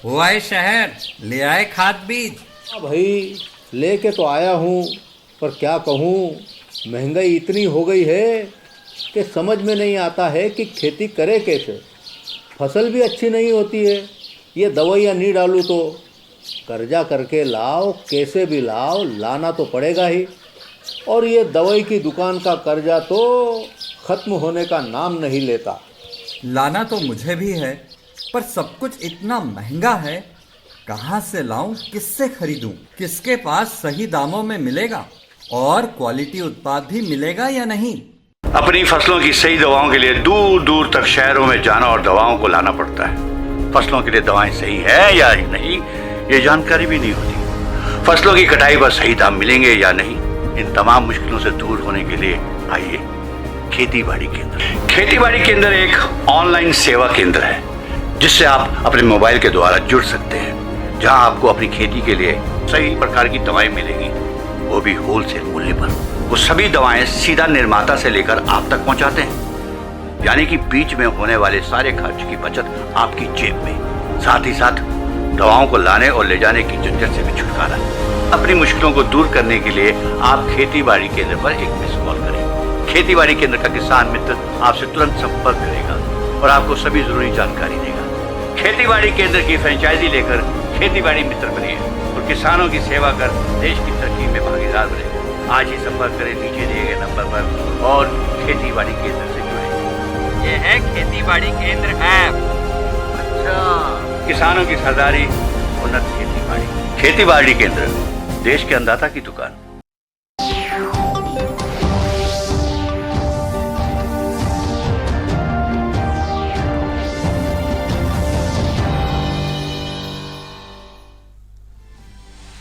हुआ है शहर, ले आए खाद बीज। हाँ भाई, लेके तो आया हूँ, पर क्या कहूँ, महंगाई इतनी हो गई है कि समझ में नहीं आता है कि खेती करे कैसे। फसल भी अच्छी नहीं होती है, ये दवाइयाँ नहीं डालूँ तो। कर्जा करके लाओ, कैसे भी लाओ, लाना तो पड़ेगा ही। और ये दवाई की दुकान का कर्जा तो ख़त्म होने का नाम नहीं लेता। लाना तो मुझे भी है, पर सब कुछ इतना महंगा है। कहाँ से लाऊं, किससे खरीदूं, किसके पास सही दामों में मिलेगा और क्वालिटी उत्पाद भी मिलेगा या नहीं। अपनी फसलों की सही दवाओं के लिए दूर दूर तक शहरों में जाना और दवाओं को लाना पड़ता है। फसलों के लिए दवाएं सही है या नहीं, ये जानकारी भी नहीं होती। फसलों की कटाई पर सही दाम मिलेंगे या नहीं, इन तमाम मुश्किलों से दूर होने के लिए आइए खेती बाड़ी केंद्र। खेती बाड़ी केंद्र एक ऑनलाइन सेवा केंद्र है जिससे आप अपने मोबाइल के द्वारा जुड़ सकते हैं, जहां आपको अपनी खेती के लिए सही प्रकार की दवाएं मिलेंगी, वो भी होलसेल मूल्य पर। वो सभी दवाएं सीधा निर्माता से लेकर आप तक पहुंचाते हैं, यानी कि बीच में होने वाले सारे खर्च की बचत आपकी जेब में। साथ ही साथ दवाओं को लाने और ले जाने की झंझट से भी छुटकारा। अपनी मुश्किलों को दूर करने के लिए आप खेती बाड़ी केंद्र पर एक मिस कॉल करें। खेती बाड़ी केंद्र का किसान मित्र आपसे तुरंत संपर्क करेगा और आपको सभी जरूरी जानकारी देगा। खेती बाड़ी केंद्र की फ्रेंचाइजी लेकर खेती बाड़ी मित्र बनिए और किसानों की सेवा कर देश की तरक्की में भागीदार बने। आज ही संपर्क करें नीचे दिए गए नंबर पर और खेती बाड़ी केंद्र से जुड़े। ये है खेती बाड़ी केंद्र ऐप। अच्छा, किसानों की सरदारी, उन्नत खेती बाड़ी। खेती बाड़ी केंद्र, देश के अन्नदाता की दुकान।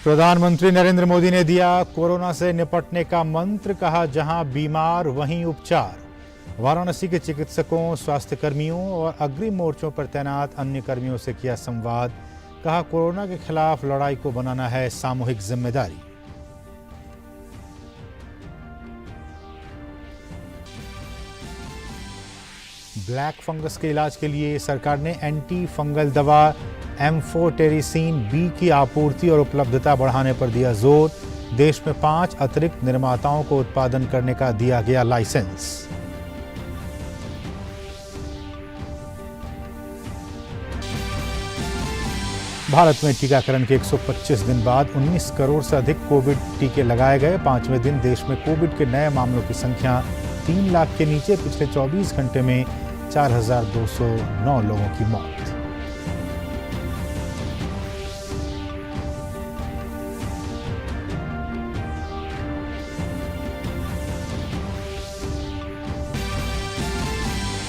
प्रधानमंत्री नरेंद्र मोदी ने दिया कोरोना से निपटने का मंत्र, कहा जहां बीमार वहीं उपचार। वाराणसी के चिकित्सकों, स्वास्थ्य कर्मियों और अग्रिम मोर्चों पर तैनात अन्य कर्मियों से किया संवाद, कहा कोरोना के खिलाफ लड़ाई को बनाना है सामूहिक जिम्मेदारी। ब्लैक फंगस के इलाज के लिए सरकार ने एंटी फंगल दवा एम्फोटेरिसिन बी की आपूर्ति और उपलब्धता बढ़ाने पर दिया जोर। देश में 5 अतिरिक्त निर्माताओं को उत्पादन करने का दिया गया लाइसेंस। भारत में टीकाकरण के 125 दिन बाद 19 करोड़ से अधिक कोविड टीके लगाए गए। 5वें दिन देश में कोविड के नए मामलों की संख्या 3 लाख के नीचे। पिछले 24 घंटे में 4,209 लोगों की मौत।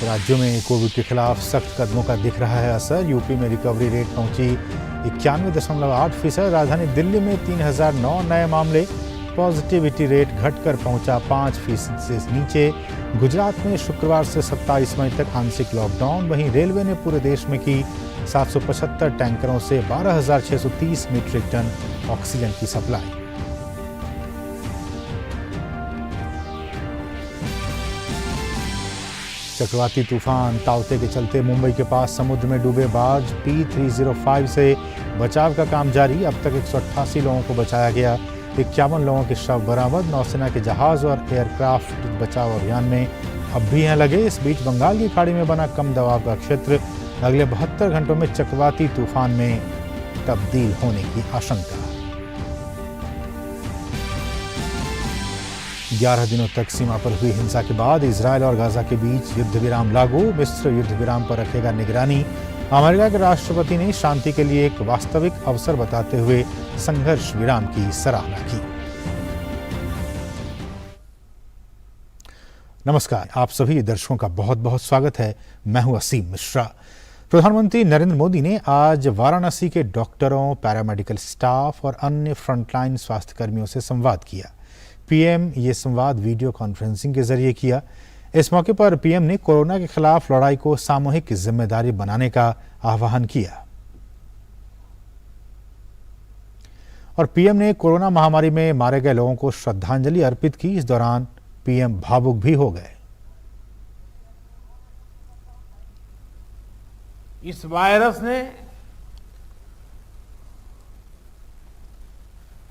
राज्यों में कोविड के खिलाफ सख्त कदमों का दिख रहा है असर। यूपी में रिकवरी रेट पहुंची 91.8%। राजधानी दिल्ली में 3009 नए मामले। पॉजिटिविटी रेट घटकर पहुंचा 5% से नीचे। गुजरात में शुक्रवार से 27 मई तक आंशिक लॉकडाउन। वहीं रेलवे ने पूरे देश में की 775 टैंकरों से 12,630 मीट्रिक टन ऑक्सीजन की सप्लाई। चक्रवाती तूफान ताउते के चलते मुंबई के पास समुद्र में डूबे बार्ज P305 से बचाव का काम जारी। अब तक 188 लोगों को बचाया गया। 51 लोगों के शव बरामद। नौसेना के जहाज और एयरक्राफ्ट बचाव अभियान में अब भी हैं लगे। इस बीच बंगाल की खाड़ी में बना कम दबाव का क्षेत्र अगले 72 घंटों में चक्रवाती तूफान में तब्दील होने की आशंका। 11 दिनों तक सीमा पर हुई हिंसा के बाद इजरायल और गाजा के बीच युद्ध विराम लागू। मिस्र युद्ध विराम पर रखेगा निगरानी। अमेरिका के राष्ट्रपति ने शांति के लिए एक वास्तविक अवसर बताते हुए संघर्ष विराम की सराहना की। नमस्कार, आप सभी दर्शकों का बहुत बहुत स्वागत है। मैं हूं असीम मिश्रा। प्रधानमंत्री नरेंद्र मोदी ने आज वाराणसी के डॉक्टरों, पैरामेडिकल स्टाफ और अन्य फ्रंटलाइन स्वास्थ्य कर्मियों से संवाद किया। पीएम ये संवाद वीडियो कॉन्फ्रेंसिंग के जरिए किया। इस मौके पर पीएम ने कोरोना के खिलाफ लड़ाई को सामूहिक जिम्मेदारी बनाने का आह्वान किया और पीएम ने कोरोना महामारी में मारे गए लोगों को श्रद्धांजलि अर्पित की। इस दौरान पीएम भावुक भी हो गए। इस वायरस ने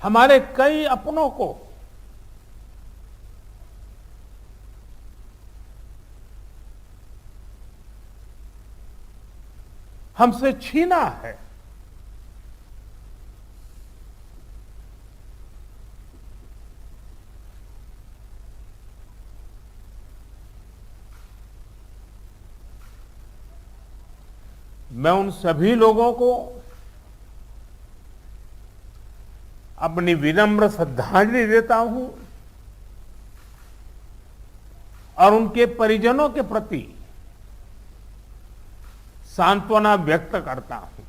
हमारे कई अपनों को हमसे छीना है। मैं उन सभी लोगों को अपनी विनम्र श्रद्धांजलि देता हूं और उनके परिजनों के प्रति सांत्वना व्यक्त करता हूं।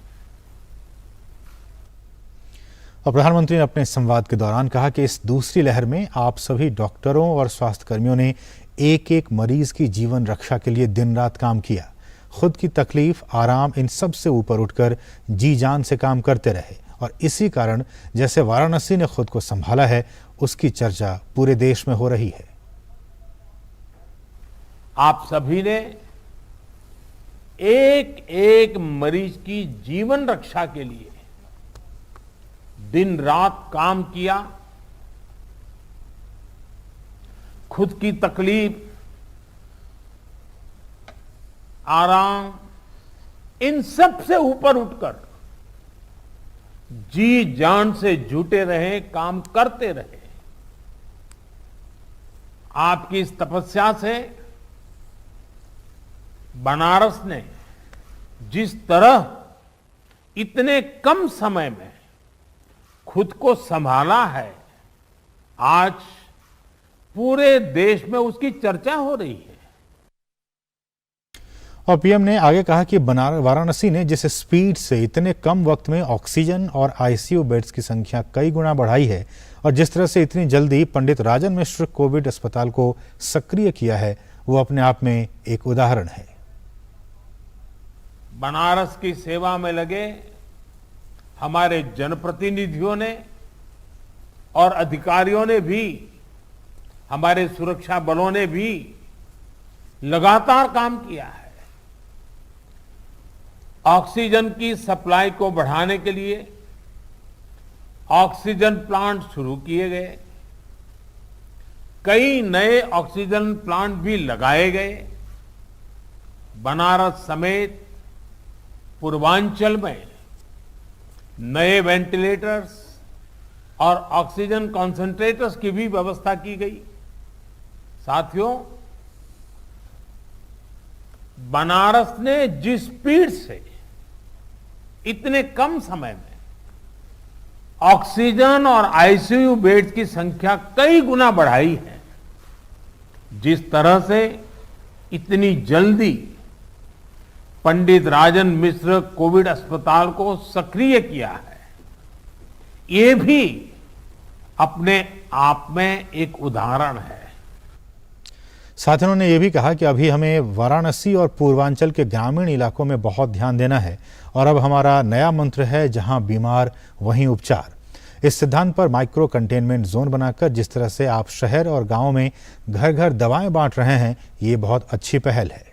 और प्रधानमंत्री ने अपने संवाद के दौरान कहा कि इस दूसरी लहर में आप सभी डॉक्टरों और स्वास्थ्य कर्मियों ने एक एक मरीज की जीवन रक्षा के लिए दिन रात काम किया। खुद की तकलीफ, आराम, इन सब से ऊपर उठकर जी जान से काम करते रहे और इसी कारण जैसे वाराणसी ने खुद को संभाला है, उसकी चर्चा पूरे देश में हो रही है। आप सभी ने एक एक मरीज की जीवन रक्षा के लिए दिन रात काम किया। खुद की तकलीफ, आराम, इन सब से ऊपर उठकर जी जान से जुटे रहे, काम करते रहे। आपकी इस तपस्या से बनारस ने जिस तरह इतने कम समय में खुद को संभाला है, आज पूरे देश में उसकी चर्चा हो रही है। और पीएम ने आगे कहा कि वाराणसी ने जिस स्पीड से इतने कम वक्त में ऑक्सीजन और आईसीयू बेड्स की संख्या कई गुना बढ़ाई है और जिस तरह से इतनी जल्दी पंडित राजन मिश्र कोविड अस्पताल को सक्रिय किया है, वो अपने आप में एक उदाहरण है। बनारस की सेवा में लगे हमारे जनप्रतिनिधियों ने और अधिकारियों ने भी, हमारे सुरक्षा बलों ने भी लगातार काम किया है। ऑक्सीजन की सप्लाई को बढ़ाने के लिए ऑक्सीजन प्लांट शुरू किए गए, कई नए ऑक्सीजन प्लांट भी लगाए गए। बनारस समेत पूर्वांचल में नए वेंटिलेटर्स और ऑक्सीजन कॉन्सेंट्रेटर्स की भी व्यवस्था की गई। साथियों, बनारस ने जिस स्पीड से इतने कम समय में ऑक्सीजन और आईसीयू बेड्स की संख्या कई गुना बढ़ाई है, जिस तरह से इतनी जल्दी पंडित राजन मिश्र कोविड अस्पताल को सक्रिय किया है, ये भी अपने आप में एक उदाहरण है। साथ ही उन्होंने ये भी कहा कि अभी हमें वाराणसी और पूर्वांचल के ग्रामीण इलाकों में बहुत ध्यान देना है और अब हमारा नया मंत्र है, जहां बीमार वहीं उपचार। इस सिद्धांत पर माइक्रो कंटेनमेंट जोन बनाकर जिस तरह से आप शहर और गांव में घर घर दवाएं बांट रहे हैं, ये बहुत अच्छी पहल है।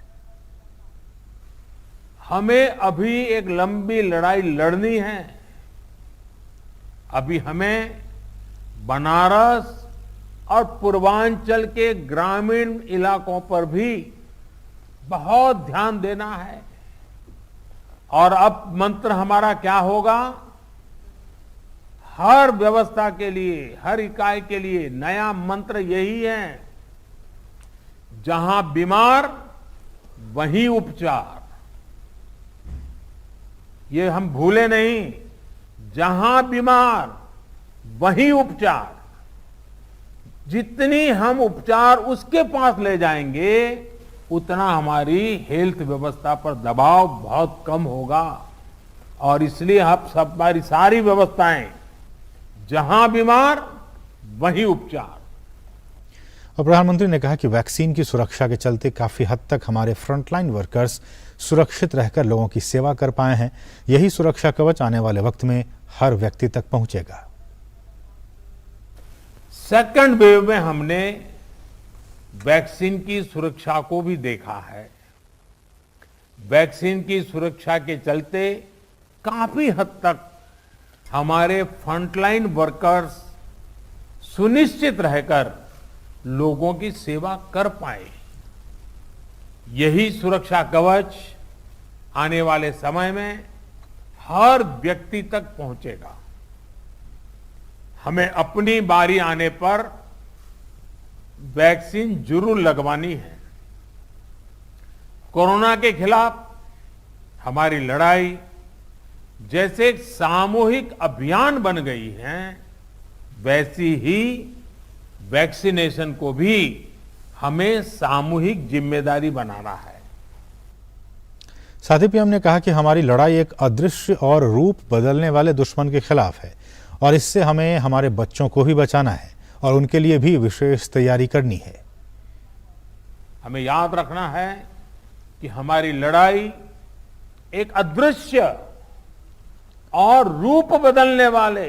हमें अभी एक लंबी लड़ाई लड़नी है। अभी हमें बनारस और पूर्वांचल के ग्रामीण इलाकों पर भी बहुत ध्यान देना है। और अब मंत्र हमारा क्या होगा? हर व्यवस्था के लिए, हर इकाई के लिए नया मंत्र यही है, जहां बीमार वहीं उपचार। ये हम भूले नहीं, जहां बीमार वहीं उपचार। जितनी हम उपचार उसके पास ले जाएंगे, उतना हमारी हेल्थ व्यवस्था पर दबाव बहुत कम होगा। और इसलिए अब सब हमारी सारी व्यवस्थाएं, जहां बीमार वहीं उपचार। और प्रधानमंत्री ने कहा कि वैक्सीन की सुरक्षा के चलते काफी हद तक हमारे फ्रंटलाइन वर्कर्स सुरक्षित रहकर लोगों की सेवा कर पाए हैं। यही सुरक्षा कवच आने वाले वक्त में हर व्यक्ति तक पहुंचेगा। सेकंड वेव में हमने वैक्सीन की सुरक्षा को भी देखा है। वैक्सीन की सुरक्षा के चलते काफी हद तक हमारे फ्रंटलाइन वर्कर्स सुनिश्चित रहकर लोगों की सेवा कर पाए। यही सुरक्षा कवच आने वाले समय में हर व्यक्ति तक पहुंचेगा। हमें अपनी बारी आने पर वैक्सीन जरूर लगवानी है। कोरोना के खिलाफ हमारी लड़ाई जैसे एक सामूहिक अभियान बन गई है, वैसी ही वैक्सीनेशन को भी हमें सामूहिक जिम्मेदारी बनाना है। साथ ही पीएम ने कहा कि हमारी लड़ाई एक अदृश्य और रूप बदलने वाले दुश्मन के खिलाफ है और इससे हमें हमारे बच्चों को भी बचाना है और उनके लिए भी विशेष तैयारी करनी है। हमें याद रखना है कि हमारी लड़ाई एक अदृश्य और रूप बदलने वाले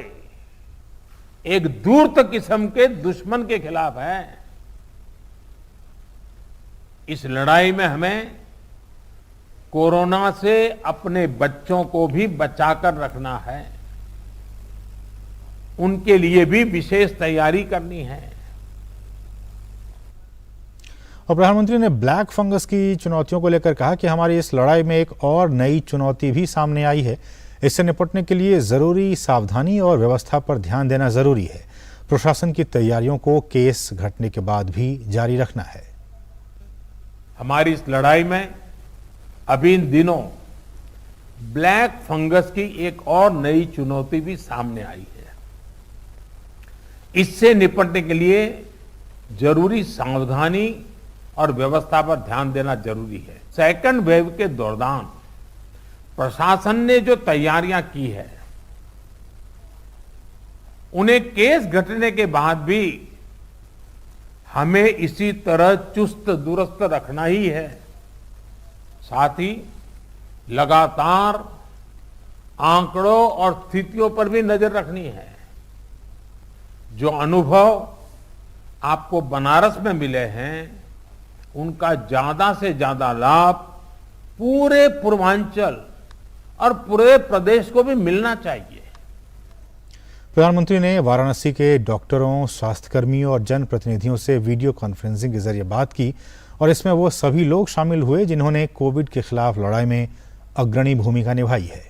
एक दूरत किस्म के दुश्मन के खिलाफ है। इस लड़ाई में हमें कोरोना से अपने बच्चों को भी बचाकर रखना है, उनके लिए भी विशेष तैयारी करनी है। और प्रधानमंत्री ने ब्लैक फंगस की चुनौतियों को लेकर कहा कि हमारी इस लड़ाई में एक और नई चुनौती भी सामने आई है। इससे निपटने के लिए जरूरी सावधानी और व्यवस्था पर ध्यान देना जरूरी है। प्रशासन की तैयारियों को केस घटने के बाद भी जारी रखना है। हमारी इस लड़ाई में अभी इन दिनों ब्लैक फंगस की एक और नई चुनौती भी सामने आई है। इससे निपटने के लिए जरूरी सावधानी और व्यवस्था पर ध्यान देना जरूरी है। सेकंड वेव के दौरान प्रशासन ने जो तैयारियां की है, उन्हें केस घटने के बाद भी हमें इसी तरह चुस्त दुरुस्त रखना ही है। साथ ही लगातार आंकड़ों और स्थितियों पर भी नजर रखनी है। जो अनुभव आपको बनारस में मिले हैं, उनका ज्यादा से ज्यादा लाभ पूरे पूर्वांचल और पूरे प्रदेश को भी मिलना चाहिए। प्रधानमंत्री ने वाराणसी के डॉक्टरों, स्वास्थ्यकर्मियों और जनप्रतिनिधियों से वीडियो कॉन्फ्रेंसिंग के जरिए बात की और इसमें वो सभी लोग शामिल हुए जिन्होंने कोविड के खिलाफ लड़ाई में अग्रणी भूमिका निभाई है।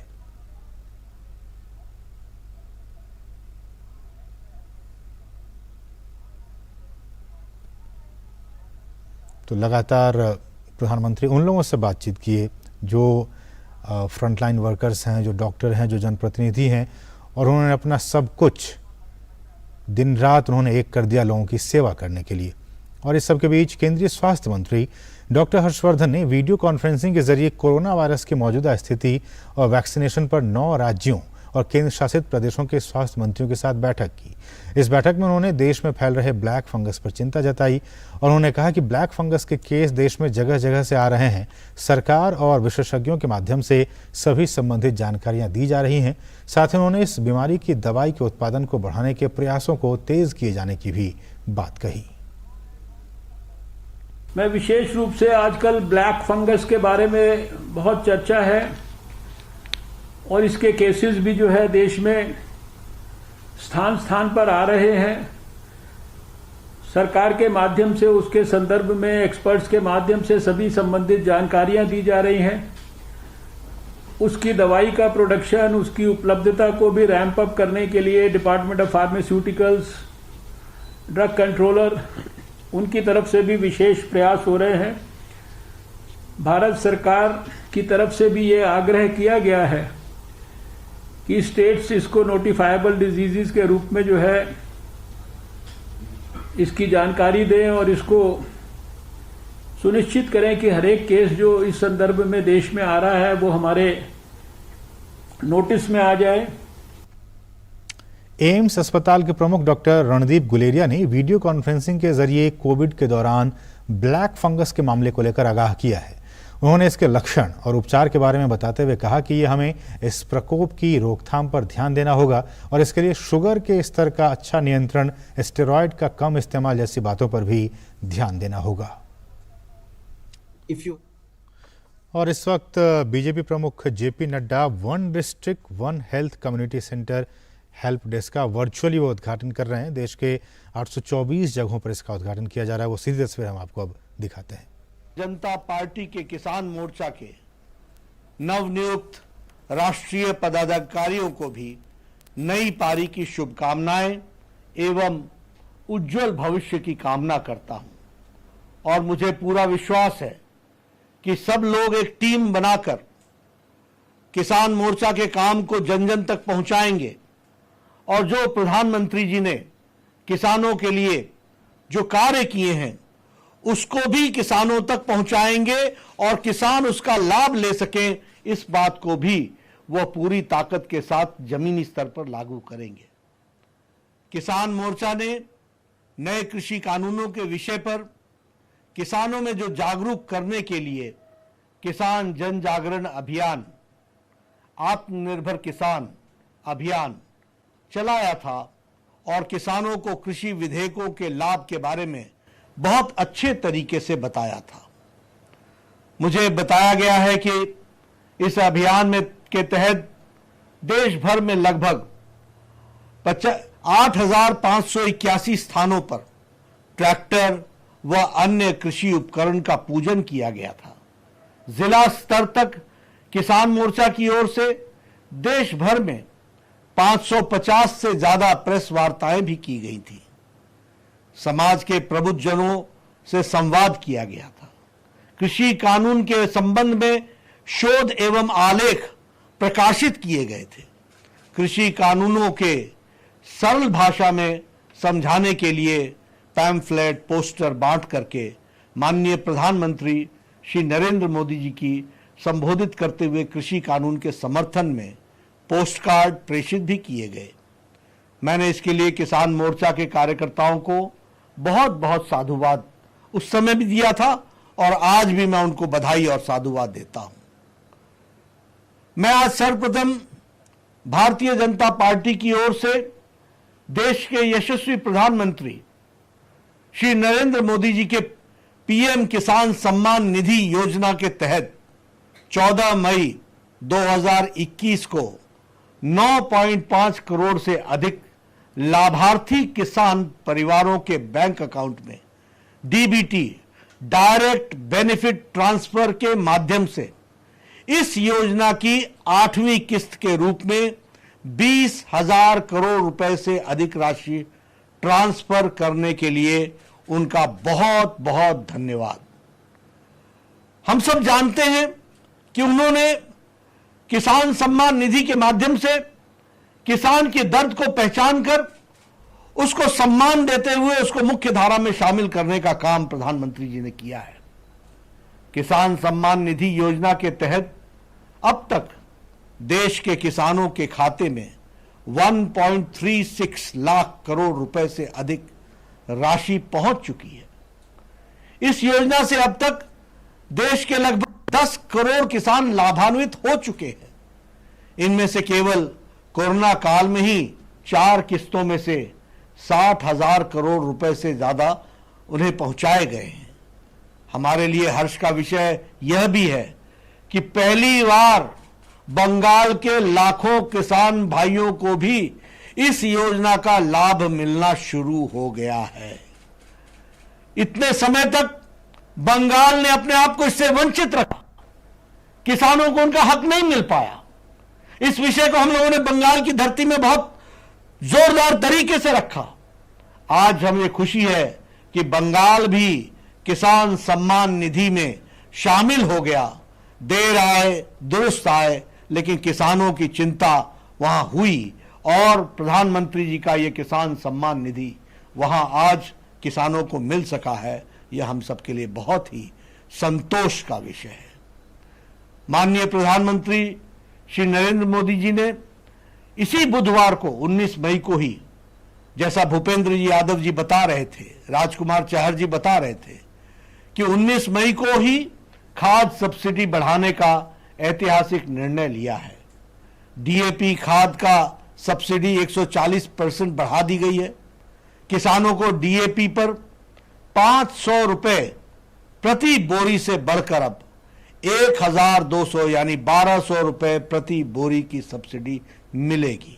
तो लगातार प्रधानमंत्री उन लोगों से बातचीत किए जो फ्रंटलाइन वर्कर्स हैं, जो डॉक्टर हैं, जो जनप्रतिनिधि हैं, और उन्होंने अपना सब कुछ दिन रात उन्होंने एक कर दिया लोगों की सेवा करने के लिए। और इस सब के बीच केंद्रीय स्वास्थ्य मंत्री डॉक्टर हर्षवर्धन ने वीडियो कॉन्फ्रेंसिंग के जरिए कोरोना वायरस की मौजूदा स्थिति और वैक्सीनेशन पर 9 राज्यों और केंद्र शासित प्रदेशों के स्वास्थ्य मंत्रियों के साथ बैठक की। इस बैठक में उन्होंने देश में फैल रहे ब्लैक फंगस पर चिंता जताई और उन्होंने कहा कि ब्लैक फंगस के केस देश में जगह जगह से आ रहे हैं। सरकार और विशेषज्ञों के माध्यम से सभी संबंधित जानकारियां दी जा रही हैं। साथ ही उन्होंने इस बीमारी की दवाई के उत्पादन को बढ़ाने के प्रयासों को तेज किए जाने की भी बात कही। मैं विशेष रूप से आजकल ब्लैक फंगस के बारे में बहुत चर्चा है और इसके केसेस भी जो है देश में स्थान स्थान पर आ रहे हैं। सरकार के माध्यम से उसके संदर्भ में एक्सपर्ट्स के माध्यम से सभी संबंधित जानकारियां दी जा रही हैं। उसकी दवाई का प्रोडक्शन, उसकी उपलब्धता को भी रैंप अप करने के लिए department of pharmaceuticals, drug controller, उनकी तरफ से भी विशेष प्रयास हो रहे हैं। भारत सरकार की तरफ से भी ये आग्रह किया गया है कि स्टेट्स इसको नोटिफाइबल डिजीजेस के रूप में जो है इसकी जानकारी दें और इसको सुनिश्चित करें कि हर एक केस जो इस संदर्भ में देश में आ रहा है वो हमारे नोटिस में आ जाए। एम्स अस्पताल के प्रमुख डॉक्टर रणदीप गुलेरिया ने वीडियो कॉन्फ्रेंसिंग के जरिए कोविड के दौरान ब्लैक फंगस के मामले को लेकर आगाह किया है। उन्होंने इसके लक्षण और उपचार के बारे में बताते हुए कहा कि ये हमें इस प्रकोप की रोकथाम पर ध्यान देना होगा और इसके लिए शुगर के स्तर का अच्छा नियंत्रण, स्टेरॉयड का कम इस्तेमाल जैसी बातों पर भी ध्यान देना होगा। और इस वक्त बीजेपी प्रमुख JP Nadda one district one health community centre help desk का वर्चुअली वो उद्घाटन कर रहे हैं। देश के 824 जगहों पर इसका उद्घाटन किया जा रहा है। वो सीधी तस्वीर हम आपको अब दिखाते हैं। जनता पार्टी के किसान मोर्चा के नवनियुक्त राष्ट्रीय पदाधिकारियों को भी नई पारी की शुभकामनाएं एवं उज्जवल भविष्य की कामना करता हूं और मुझे पूरा विश्वास है कि सब लोग एक टीम बनाकर किसान मोर्चा के काम को जन जन तक पहुंचाएंगे और जो प्रधानमंत्री जी ने किसानों के लिए जो कार्य किए हैं उसको भी किसानों तक पहुंचाएंगे और किसान उसका लाभ ले सकें, इस बात को भी वह पूरी ताकत के साथ जमीनी स्तर पर लागू करेंगे। किसान मोर्चा ने नए कृषि कानूनों के विषय पर किसानों में जो जागरूक करने के लिए किसान जन जागरण अभियान, आत्मनिर्भर किसान अभियान चलाया था और किसानों को कृषि विधेयकों के लाभ के बारे में बहुत अच्छे तरीके से बताया था। मुझे बताया गया है कि इस अभियान में के तहत देश भर में लगभग 8,581 स्थानों पर ट्रैक्टर व अन्य कृषि उपकरण का पूजन किया गया था। जिला स्तर तक किसान मोर्चा की ओर से देश भर में 550 से ज्यादा प्रेस वार्ताएं भी की गई थी। समाज के प्रबुद्धजनों से संवाद किया गया था। कृषि कानून के संबंध में शोध एवं आलेख प्रकाशित किए गए थे। कृषि कानूनों के सरल भाषा में समझाने के लिए पैम्फलेट पोस्टर बांट करके माननीय प्रधानमंत्री श्री नरेंद्र मोदी जी की संबोधित करते हुए कृषि कानून के समर्थन में पोस्ट कार्ड प्रेषित भी किए गए। मैंने इसके लिए किसान मोर्चा के कार्यकर्ताओं को बहुत बहुत साधुवाद उस समय भी दिया था और आज भी मैं उनको बधाई और साधुवाद देता हूं। मैं आज सर्वप्रथम भारतीय जनता पार्टी की ओर से देश के यशस्वी प्रधानमंत्री श्री नरेंद्र मोदी जी के पीएम किसान सम्मान निधि योजना के तहत 14 मई 2021 को 9.5 करोड़ से अधिक लाभार्थी किसान परिवारों के बैंक अकाउंट में डीबीटी डायरेक्ट बेनिफिट ट्रांसफर के माध्यम से इस योजना की 8वीं किस्त के रूप में 20,000 करोड़ रुपए से अधिक राशि ट्रांसफर करने के लिए उनका बहुत बहुत धन्यवाद। हम सब जानते हैं कि उन्होंने किसान सम्मान निधि के माध्यम से किसान के दर्द को पहचान कर उसको सम्मान देते हुए उसको मुख्य धारा में शामिल करने का काम प्रधानमंत्री जी ने किया है। किसान सम्मान निधि योजना के तहत अब तक देश के किसानों के खाते में 1.36 लाख करोड़ रुपए से अधिक राशि पहुंच चुकी है। इस योजना से अब तक देश के लगभग 10 करोड़ किसान लाभान्वित हो चुके हैं। इनमें से केवल कोरोना काल में ही 4 किस्तों में से 60,000 करोड़ रुपए से ज्यादा उन्हें पहुंचाए गए हैं। हमारे लिए हर्ष का विषय यह भी है कि पहली बार बंगाल के लाखों किसान भाइयों को भी इस योजना का लाभ मिलना शुरू हो गया है। इतने समय तक बंगाल ने अपने आप को इससे वंचित रखा, किसानों को उनका हक नहीं मिल पाया। इस विषय को हम लोगों ने बंगाल की धरती में बहुत जोरदार तरीके से रखा। आज हमें खुशी है कि बंगाल भी किसान सम्मान निधि में शामिल हो गया। देर आए दुरुस्त आए, लेकिन किसानों की चिंता वहां हुई और प्रधानमंत्री जी का यह किसान सम्मान निधि वहां आज किसानों को मिल सका है। यह हम सबके लिए बहुत ही संतोष का विषय है। माननीय प्रधानमंत्री श्री नरेंद्र मोदी जी ने इसी बुधवार को 19 मई को ही, जैसा भूपेंद्र जी यादव जी बता रहे थे, राजकुमार चहर जी बता रहे थे कि 19 मई को ही खाद सब्सिडी बढ़ाने का ऐतिहासिक निर्णय लिया है। डीएपी खाद का सब्सिडी 140% बढ़ा दी गई है। किसानों को डीएपी पर 500 रुपए प्रति बोरी से बढ़कर अब 1200 यानी 1200 रुपए प्रति बोरी की सब्सिडी मिलेगी।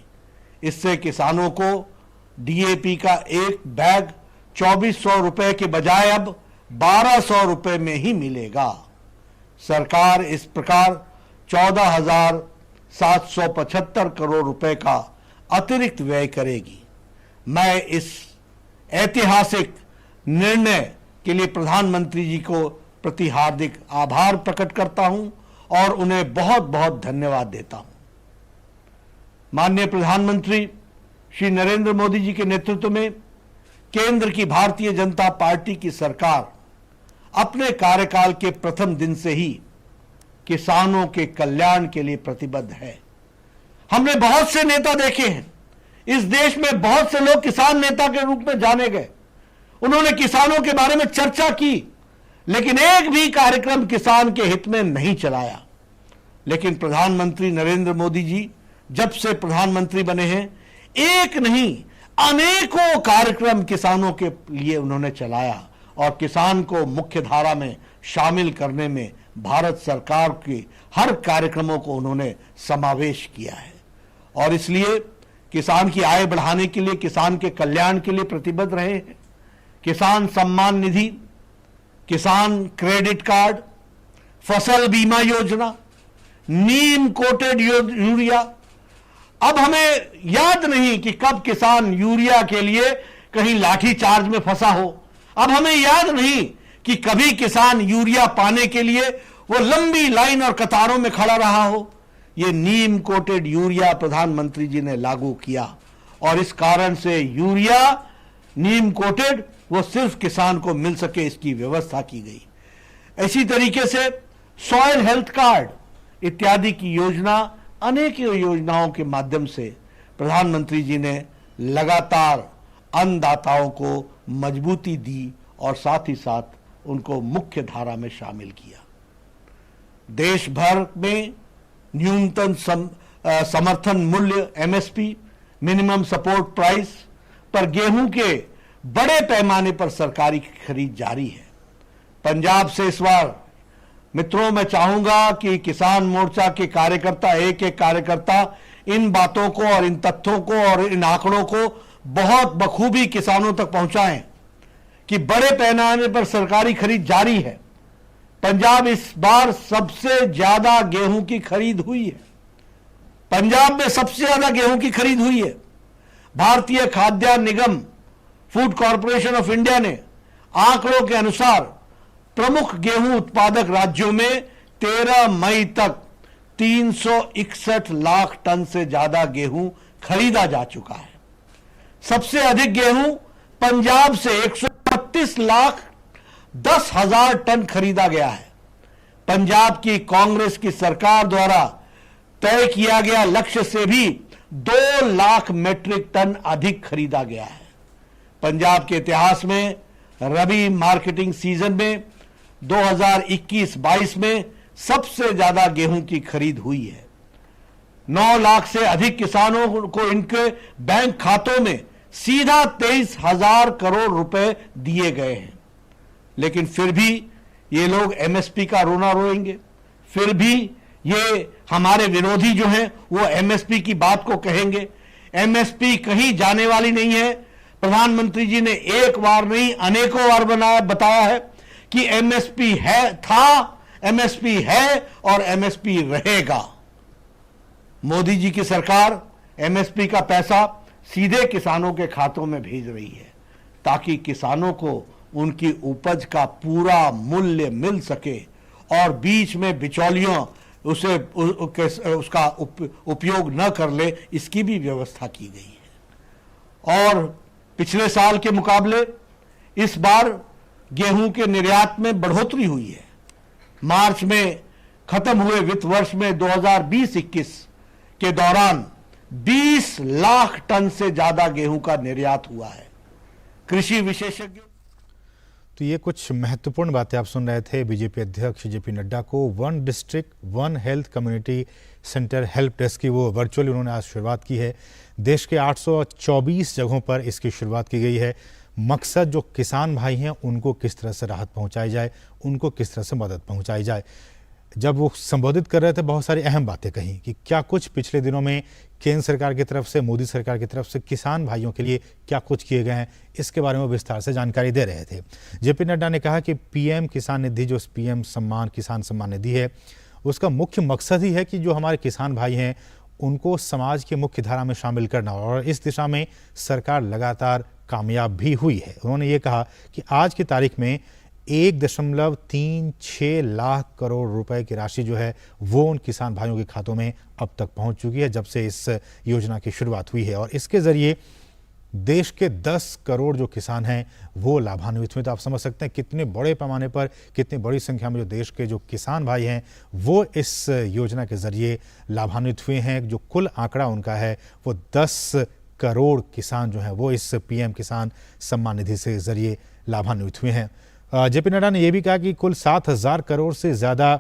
इससे किसानों को डीएपी का एक बैग 2400 रुपए के बजाय अब 1200 रुपए में ही मिलेगा। सरकार इस प्रकार 14,775 करोड़ रुपए का अतिरिक्त व्यय करेगी। मैं इस ऐतिहासिक निर्णय के लिए प्रधानमंत्री जी को प्रति हार्दिक आभार प्रकट करता हूं और उन्हें बहुत बहुत धन्यवाद देता हूं। माननीय प्रधानमंत्री श्री नरेंद्र मोदी जी के नेतृत्व में केंद्र की भारतीय जनता पार्टी की सरकार अपने कार्यकाल के प्रथम दिन से ही किसानों के कल्याण के लिए प्रतिबद्ध है। हमने बहुत से नेता देखे हैं। इस देश में बहुत से लोग किसान नेता के रूप में जाने गए। उन्होंने किसानों के बारे में चर्चा की, लेकिन एक भी कार्यक्रम किसान के हित में नहीं चलाया। लेकिन प्रधानमंत्री नरेंद्र मोदी जी जब से प्रधानमंत्री बने हैं, एक नहीं अनेकों कार्यक्रम किसानों के लिए उन्होंने चलाया और किसान को मुख्य धारा में शामिल करने में भारत सरकार के हर कार्यक्रमों को उन्होंने समावेश किया है। और इसलिए किसान की आय बढ़ाने के लिए, किसान के कल्याण के लिए प्रतिबद्ध रहे हैं। किसान सम्मान निधि, किसान क्रेडिट कार्ड, फसल बीमा योजना, नीम कोटेड यूरिया। अब हमें याद नहीं कि कब किसान यूरिया के लिए कहीं लाठी चार्ज में फंसा हो। अब हमें याद नहीं कि कभी किसान यूरिया पाने के लिए वो लंबी लाइन और कतारों में खड़ा रहा हो। ये नीम कोटेड यूरिया प्रधानमंत्री जी ने लागू किया और इस कारण से यूरिया नीम कोटेड वो सिर्फ किसान को मिल सके, इसकी व्यवस्था की गई। इसी तरीके से सॉइल हेल्थ कार्ड इत्यादि की योजना, अनेक योजनाओं के माध्यम से प्रधानमंत्री जी ने लगातार अन्नदाताओं को मजबूती दी और साथ ही साथ उनको मुख्य धारा में शामिल किया। देश भर में न्यूनतम समर्थन मूल्य एमएसपी, मिनिमम सपोर्ट प्राइस पर गेहूं के बड़े पैमाने पर सरकारी खरीद जारी है। पंजाब से इस बार मित्रों मैं चाहूंगा कि किसान मोर्चा के कार्यकर्ता, एक एक कार्यकर्ता इन बातों को और इन तथ्यों को और इन आंकड़ों को बहुत बखूबी किसानों तक पहुंचाएं कि बड़े पैमाने पर सरकारी खरीद जारी है। पंजाब इस बार सबसे ज्यादा गेहूं की खरीद हुई है। पंजाब में सबसे ज्यादा गेहूं की खरीद हुई है। भारतीय खाद्यान्न निगम, फूड कॉरपोरेशन ऑफ इंडिया ने आंकड़ों के अनुसार प्रमुख गेहूं उत्पादक राज्यों में 13 मई तक 361 लाख टन से ज्यादा गेहूं खरीदा जा चुका है। सबसे अधिक गेहूं पंजाब से 132 लाख 10,000 टन खरीदा गया है। पंजाब की कांग्रेस की सरकार द्वारा तय किया गया लक्ष्य से भी 2 लाख मीट्रिक टन अधिक खरीदा गया है। पंजाब के इतिहास में रबी मार्केटिंग सीजन में 2021-22 में सबसे ज्यादा गेहूं की खरीद हुई है। 9 लाख से अधिक किसानों को इनके बैंक खातों में सीधा 23,000 करोड़ रुपए दिए गए हैं। लेकिन फिर भी ये लोग एमएसपी का रोना रोएंगे। फिर भी ये हमारे विरोधी जो हैं वो एमएसपी की बात को कहेंगे। एमएसपी कहीं जाने वाली नहीं है। प्रधानमंत्री जी ने एक बार नहीं अनेकों बार बताया है कि एमएसपी है, था, एमएसपी है और एमएसपी रहेगा। मोदी जी की सरकार एमएसपी का पैसा सीधे किसानों के खातों में भेज रही है ताकि किसानों को उनकी उपज का पूरा मूल्य मिल सके और बीच में बिचौलियों उसका उपयोग न कर ले, इसकी भी व्यवस्था की गई है। और पिछले साल के मुकाबले इस बार गेहूं के निर्यात में बढ़ोतरी हुई है। मार्च में खत्म हुए वित्त वर्ष में 2020-21 के दौरान 20 लाख टन से ज्यादा गेहूं का निर्यात हुआ है। कृषि विशेषज्ञों तो ये कुछ महत्वपूर्ण बातें आप सुन रहे थे बीजेपी अध्यक्ष जेपी नड्डा को। 1 district 1 health community centre help desk की वो वर्चुअली उन्होंने आज शुरुआत की है। देश के 824 जगहों पर इसकी शुरुआत की गई है। मकसद जो किसान भाई हैं उनको किस तरह से राहत पहुंचाई जाए, उनको किस तरह से मदद पहुंचाई जाए। जब वो संबोधित कर रहे थे बहुत सारी अहम बातें कही कि क्या कुछ पिछले दिनों में केंद्र सरकार की तरफ से, मोदी सरकार की तरफ से किसान भाइयों के लिए क्या कुछ किए गए हैं, इसके बारे में विस्तार से जानकारी दे रहे थे। जेपी नड्डा ने कहा कि पीएम किसान निधि, जो पीएम सम्मान, किसान सम्मान निधि है, उसका मुख्य मकसद ही है कि जो हमारे किसान भाई हैं उनको समाज की मुख्य धारा में शामिल करना, और इस दिशा में सरकार लगातार कामयाब भी हुई है। उन्होंने ये कहा कि आज की तारीख में 1.36 लाख करोड़ रुपए की राशि जो है वो उन किसान भाइयों के खातों में अब तक पहुंच चुकी है जब से इस योजना की शुरुआत हुई है, और इसके जरिए देश के 10 करोड़ जो किसान हैं वो लाभान्वित हुए। तो आप समझ सकते हैं कितने बड़े पैमाने पर, कितनी बड़ी संख्या में जो देश के जो किसान भाई हैं वो इस योजना के जरिए लाभान्वित हुए हैं। जो कुल आंकड़ा उनका है वो 10 करोड़ किसान जो हैं वो इस पीएम किसान सम्मान निधि से जरिए लाभान्वित हुए हैं। जेपी नड्डा ने यह भी कहा कि कुल 7,000 करोड़ से ज़्यादा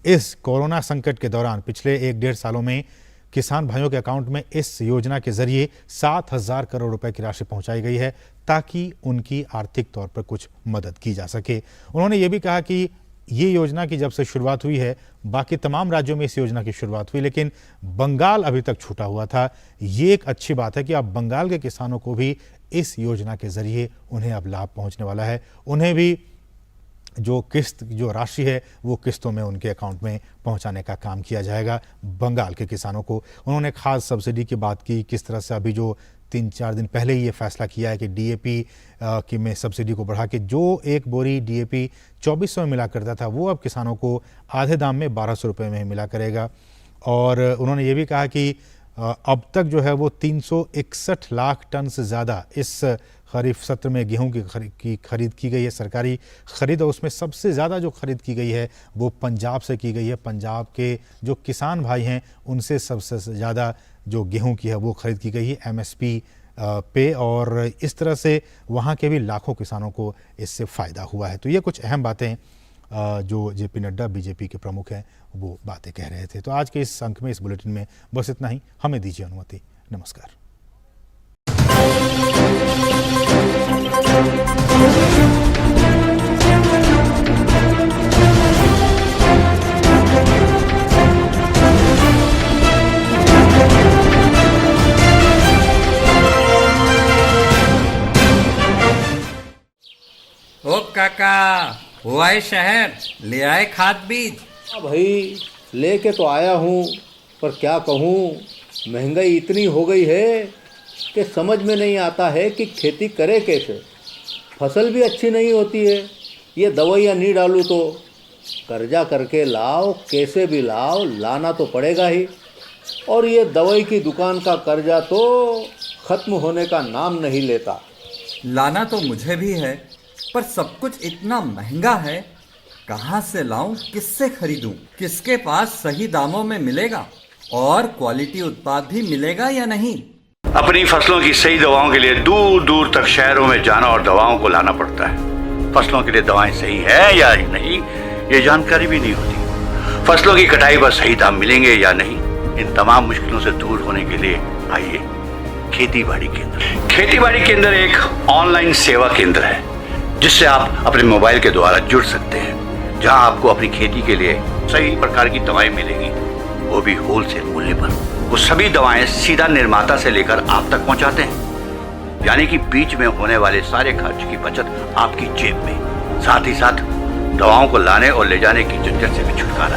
इस कोरोना संकट के दौरान पिछले 1-1.5 सालों में किसान भाइयों के अकाउंट में इस योजना के जरिए 7,000 करोड़ रुपए की राशि पहुंचाई गई है ताकि उनकी आर्थिक तौर पर कुछ मदद की जा सके। उन्होंने ये भी कहा कि ये योजना की जब से शुरुआत हुई है, बाकी तमाम राज्यों में इस योजना की शुरुआत हुई, लेकिन बंगाल अभी तक छूटा हुआ था। ये एक अच्छी बात है कि अब बंगाल के किसानों को भी इस योजना के जरिए उन्हें अब लाभ पहुंचने वाला है। उन्हें भी जो राशि है वो किस्तों में उनके अकाउंट में पहुंचाने का काम किया जाएगा बंगाल के किसानों को। उन्होंने खास सब्सिडी की बात की, किस तरह से अभी जो 3-4 दिन पहले ही ये फैसला किया है कि डीएपी की में सब्सिडी को बढ़ा के जो एक बोरी डीएपी 2400 में मिला करता था वो अब किसानों को आधे दाम में 1200 रुपये में मिला करेगा। और उन्होंने ये भी कहा कि अब तक जो है वो 361 लाख टन से ज़्यादा इस खरीफ सत्र में गेहूं की खरीद की गई है, सरकारी खरीद, और उसमें सबसे ज़्यादा जो खरीद की गई है वो पंजाब से की गई है। पंजाब के जो किसान भाई हैं उनसे सबसे ज़्यादा जो गेहूं की है वो खरीद की गई है एमएसपी पे, और इस तरह से वहाँ के भी लाखों किसानों को इससे फ़ायदा हुआ है। तो ये कुछ अहम बातें जो जेपी नड्डा बीजेपी के प्रमुख हैं वो बातें कह रहे थे। तो आज के इस अंक में, इस बुलेटिन में बस इतना ही। हमें दीजिए अनुमति। नमस्कार। ओ काका, हुआ है शहर, ले आए खाद बीज? हाँ भाई, लेके तो आया हूँ, पर क्या कहूँ, महंगाई इतनी हो गई है कि समझ में नहीं आता है कि खेती करे कैसे। फसल भी अच्छी नहीं होती है, ये दवाइयाँ नहीं डालूँ तो कर्जा करके लाओ, कैसे भी लाओ, लाना तो पड़ेगा ही। और ये दवाई की दुकान का कर्जा तो ख़त्म होने का नाम नहीं लेता। लाना तो मुझे भी है, पर सब कुछ इतना महंगा है, कहाँ से लाऊं, किससे खरीदूं, किसके पास सही दामों में मिलेगा और क्वालिटी उत्पाद भी मिलेगा या नहीं। अपनी फसलों की सही दवाओं के लिए दूर दूर तक शहरों में जाना और दवाओं को लाना पड़ता है। फसलों के लिए दवाएं सही है या नहीं, ये जानकारी भी नहीं होती। फसलों की कटाई पर सही दाम मिलेंगे या नहीं, इन तमाम मुश्किलों से दूर होने के लिए आइए खेती बाड़ी केंद्र। खेती बाड़ी केंद्र एक ऑनलाइन सेवा केंद्र है जिससे आप अपने मोबाइल के द्वारा जुड़ सकते हैं, जहां आपको अपनी खेती के लिए सही प्रकार की दवाएं मिलेंगी, वो भी होलसेल मूल्य पर। वो सभी दवाएं सीधा निर्माता से लेकर आप तक पहुंचाते हैं, यानी कि बीच में होने वाले सारे खर्च की बचत आपकी जेब में। साथ ही साथ दवाओं को लाने और ले जाने की झंझट से भी छुटकारा।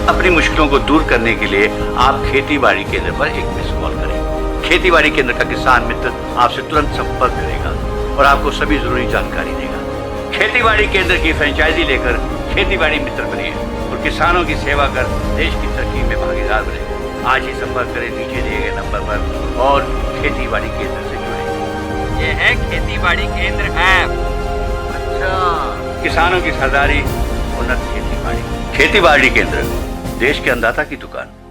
अपनी मुश्किलों को दूर करने के लिए आप खेती बाड़ी केंद्र पर एक मिस कॉल करें। खेती बाड़ी केंद्र का किसान मित्र आपसे तुरंत संपर्क करेगा और आपको सभी जरूरी जानकारी देगा। खेती बाड़ी केंद्र की फ्रेंचाइजी लेकर खेती बाड़ी मित्र बनिए और किसानों की सेवा कर देश की तरक्की में भागीदार बने। आज ही संपर्क करें नीचे दिए गए नंबर पर और खेती बाड़ी केंद्र से जुड़े। ये है खेती बाड़ी केंद्र ऐप। अच्छा, किसानों की सरदारी, उन्नत खेती बाड़ी। खेती बाड़ी केंद्र, देश के अन्नदाता की दुकान।